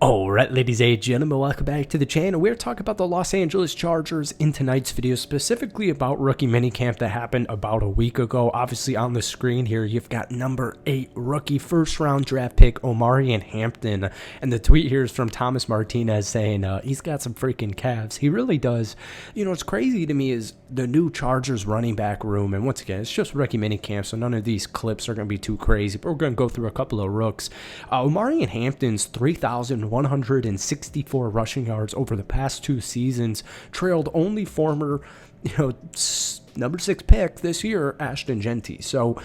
All right, ladies and gentlemen, welcome back to the channel. We're talking about the Los Angeles Chargers in tonight's video, specifically about rookie minicamp that happened about a week ago. Obviously, on the screen here, you've got number 8 rookie first-round draft pick Omarion Hampton. And the tweet here is from Thomas Martinez saying he's got some freaking calves. He really does. You know, what's crazy to me is the new Chargers running back room. And once again, it's just rookie minicamp, so none of these clips are going to be too crazy. But we're going to go through a couple of rooks. Omarion Hampton's 3,164 rushing yards over the past 2 seasons trailed only former, number 6 pick this year, Ashton Jeanty. So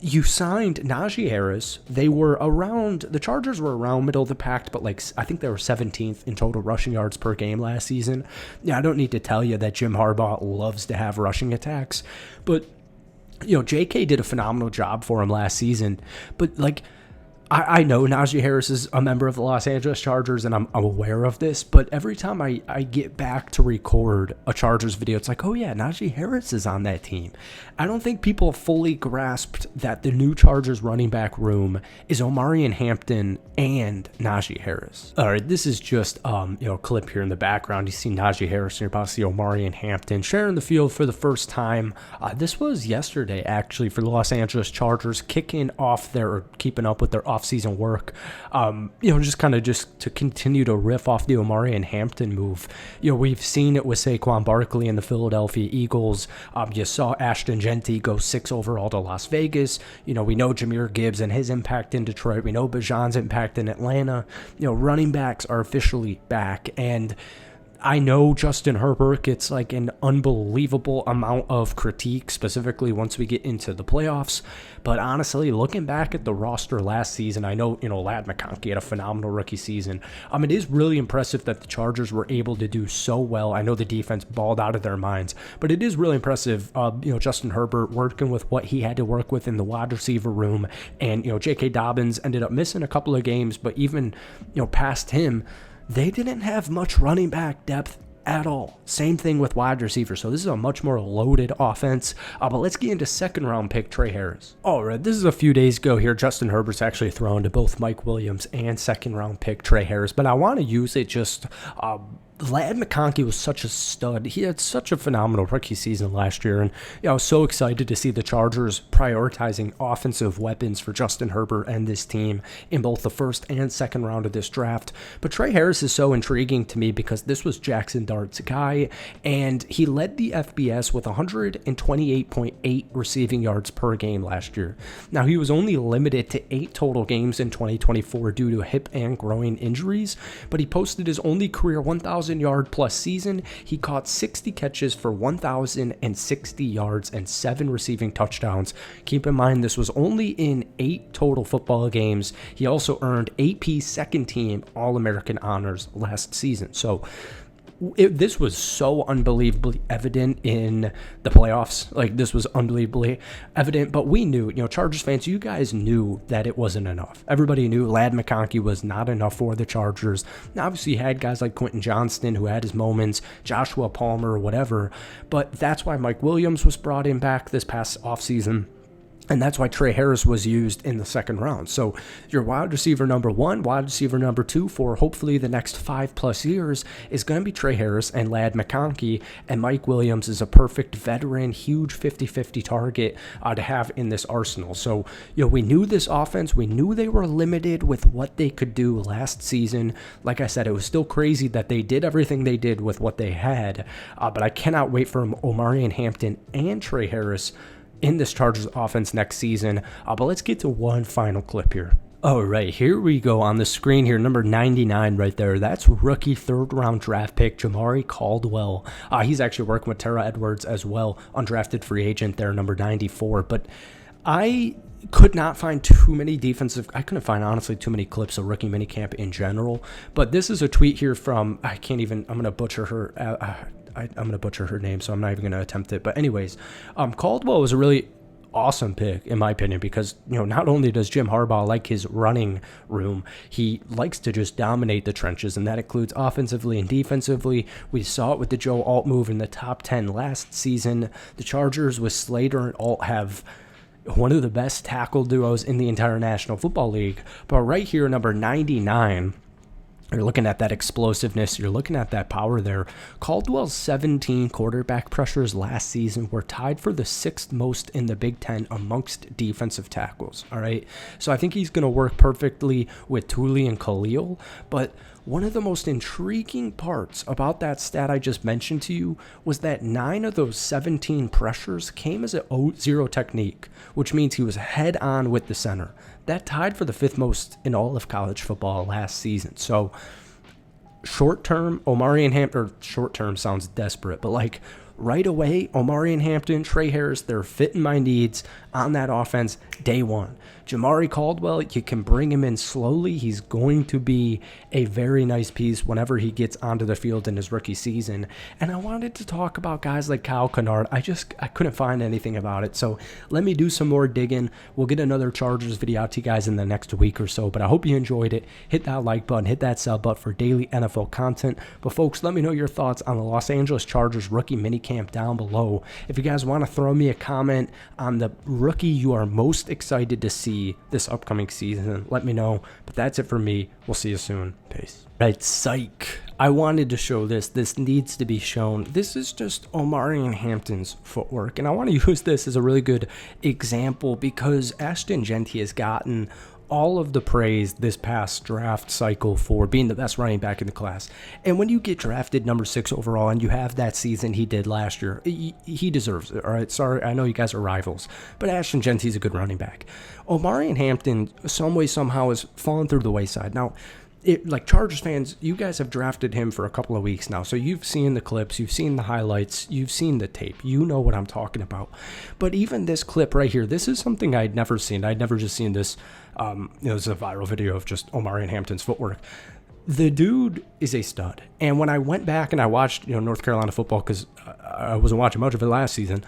you signed Najee Harris. The Chargers were around middle of the pack, but I think they were 17th in total rushing yards per game last season. Yeah, I don't need to tell you that Jim Harbaugh loves to have rushing attacks, but JK did a phenomenal job for him last season. But I know Najee Harris is a member of the Los Angeles Chargers, and I'm aware of this, but every time I get back to record a Chargers video, it's like, oh yeah, Najee Harris is on that team. I don't think people fully grasped that the new Chargers running back room is Omarion Hampton and Najee Harris. All right, this is just a clip here in the background. You see Najee Harris, and you're about to see Omarion Hampton sharing the field for the first time. This was yesterday, actually, for the Los Angeles Chargers, keeping up with their off-season work. Just to continue to riff off the Omarion Hampton move. We've seen it with Saquon Barkley and the Philadelphia Eagles. You saw Ashton Jeanty go 6 overall to Las Vegas. We know Jahmyr Gibbs and his impact in Detroit. We know Bijan's impact in Atlanta. Running backs are officially back, and I know Justin Herbert gets an unbelievable amount of critique, specifically once we get into the playoffs. But honestly, looking back at the roster last season, I know, Ladd McConkey had a phenomenal rookie season. It is really impressive that the Chargers were able to do so well. I know the defense balled out of their minds, but it is really impressive, Justin Herbert working with what he had to work with in the wide receiver room. And, J.K. Dobbins ended up missing a couple of games, but even, past him, they didn't have much running back depth at all. Same thing with wide receiver. So this is a much more loaded offense. But let's get into second-round pick Trey Harris. All right, this is a few days ago here. Justin Herbert's actually thrown to both Mike Williams and second-round pick Trey Harris. But I want to use it just Ladd McConkey was such a stud. He had such a phenomenal rookie season last year, and I was so excited to see the Chargers prioritizing offensive weapons for Justin Herbert and this team in both the first and second round of this draft. But Trey Harris is so intriguing to me because this was Jackson Dart's guy, and he led the FBS with 128.8 receiving yards per game last year. Now, he was only limited to 8 total games in 2024 due to hip and groin injuries, but he posted his only career 1,000-yard plus season. He caught 60 catches for 1,060 yards and 7 receiving touchdowns. Keep in mind, this was only in 8 total football games. He also earned AP second team All-American honors last season. So this was so unbelievably evident in the playoffs. This was unbelievably evident, but we knew, Chargers fans, you guys knew that it wasn't enough. Everybody knew Ladd McConkey was not enough for the Chargers. Now, obviously, you had guys like Quentin Johnston who had his moments, Joshua Palmer, whatever, but that's why Mike Williams was brought in back this past offseason. And that's why Trey Harris was used in the second round. So your wide receiver number 1, wide receiver number 2 for hopefully the next 5+ years is going to be Trey Harris and Ladd McConkey. And Mike Williams is a perfect veteran, huge 50-50 target to have in this arsenal. So, we knew this offense. We knew they were limited with what they could do last season. Like I said, it was still crazy that they did everything they did with what they had. But I cannot wait for Omarion Hampton and Trey Harris in this Chargers offense next season. But let's get to one final clip here. All right, here we go on the screen here, number 99 right there. That's rookie third-round draft pick Jamari Caldwell. He's actually working with Tara Edwards as well, undrafted free agent there, number 94. But I could not find I couldn't find, honestly, too many clips of rookie minicamp in general. But this is a tweet here from, I'm going to butcher her. I'm going to butcher her name, so I'm not even going to attempt it. But anyways, Caldwell was a really awesome pick, in my opinion, because, not only does Jim Harbaugh like his running room, he likes to just dominate the trenches, and that includes offensively and defensively. We saw it with the Joe Alt move in the top 10 last season. The Chargers with Slater and Alt have one of the best tackle duos in the entire National Football League. But right here, number 99, You're looking at that explosiveness. You're looking at that power there. Caldwell's 17 quarterback pressures last season were tied for the 6th most in the Big Ten amongst defensive tackles. All right. So I think he's going to work perfectly with Tuli and Khalil. But one of the most intriguing parts about that stat I just mentioned to you was that 9 of those 17 pressures came as a 0 technique, which means he was head on with the center. That tied for the 5th most in all of college football last season. So short term, Omarion Hampton, or short term sounds desperate, but like right away, Omarion Hampton, Trey Harris, they're fitting my needs on that offense day one. Jamari Caldwell, you can bring him in slowly. He's going to be a very nice piece whenever he gets onto the field in his rookie season. And I wanted to talk about guys like Kyle Kennard. I couldn't find anything about it. So let me do some more digging. We'll get another Chargers video out to you guys in the next week or so. But I hope you enjoyed it. Hit that like button. Hit that sub button for daily NFL content. But folks, let me know your thoughts on the Los Angeles Chargers rookie minicamp down below. If you guys want to throw me a comment on the rookie you are most excited to see this upcoming season, let me know. But that's it for me. We'll see you soon. Peace. Right, psych. I wanted to show this. This needs to be shown. This is just Omarion Hampton's footwork. And I want to use this as a really good example because Ashton Jeanty has gotten all of the praise this past draft cycle for being the best running back in the class. And when you get drafted number 6 overall and you have that season he did last year, he deserves it. All right. Sorry, I know you guys are rivals, but Ashton Jeanty's a good running back. Omarion Hampton, some way, somehow, has fallen through the wayside. Now, like Chargers fans, you guys have drafted him for a couple of weeks now. So you've seen the clips, you've seen the highlights, you've seen the tape. You know what I'm talking about. But even this clip right here, this is something I'd never seen. I'd never just seen this. It was a viral video of just Omarion Hampton's footwork. The dude is a stud. And when I went back and I watched, North Carolina football, because I wasn't watching much of it last season,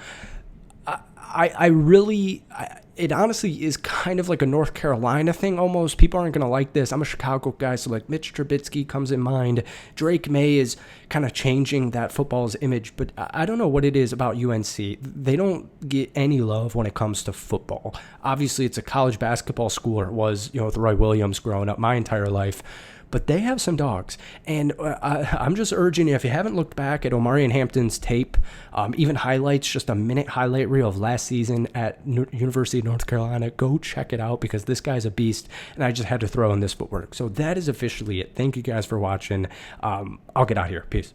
it honestly is kind of like a North Carolina thing almost. People aren't going to like this. I'm a Chicago guy, so like Mitch Trubisky comes in mind. Drake May is kind of changing that football's image, but I don't know what it is about UNC. They don't get any love when it comes to football. Obviously, it's a college basketball school, or it was, with Roy Williams growing up my entire life. But they have some dogs. And I'm just urging you, if you haven't looked back at Omarion Hampton's tape, even highlights, just a minute highlight reel of last season at University of North Carolina, go check it out because this guy's a beast. And I just had to throw in this footwork. So that is officially it. Thank you guys for watching. I'll get out of here. Peace.